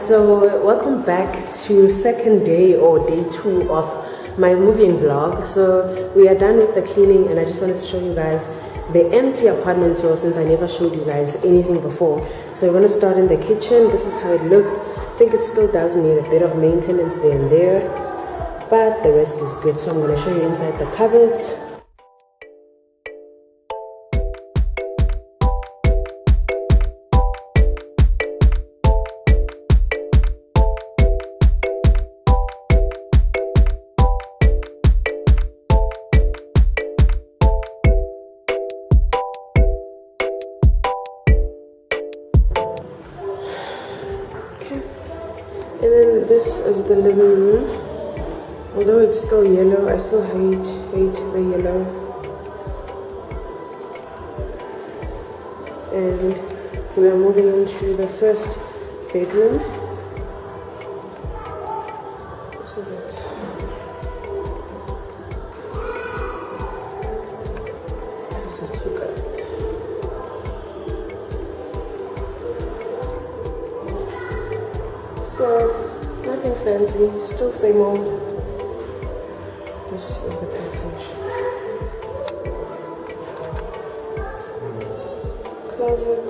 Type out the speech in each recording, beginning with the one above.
so welcome back to second day or day 2 of my moving vlog. So we are done with the cleaning and I just wanted to show you guys the empty apartment tour since I never showed you guys anything before. So we're going to start in the kitchen. This is how it looks. I think it still does need a bit of maintenance there and there, but the rest is good. So I'm going to show you inside the cupboards. And then this is the living room. Although it's still yellow, I still hate the yellow. And we are moving into the first bedroom. This is it. So, nothing fancy, still same old. This is the passage. Closet.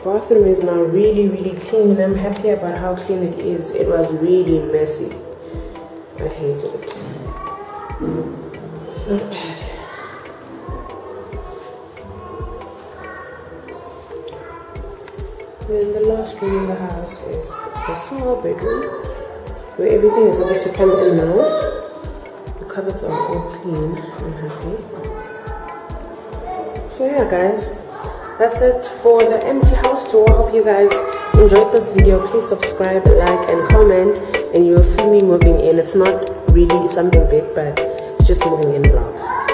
Bathroom is now really clean. I'm happy about how clean it is. It was really messy. I hated it. It's not bad. Then the last room in the house is a small bedroom where everything is supposed to come in now. The cupboards are all clean. I'm happy. So yeah guys, that's it for the empty house tour. Hope you guys enjoyed this video. Please subscribe, like and comment, and you'll see me moving in. It's not really something big, but it's just moving in vlog.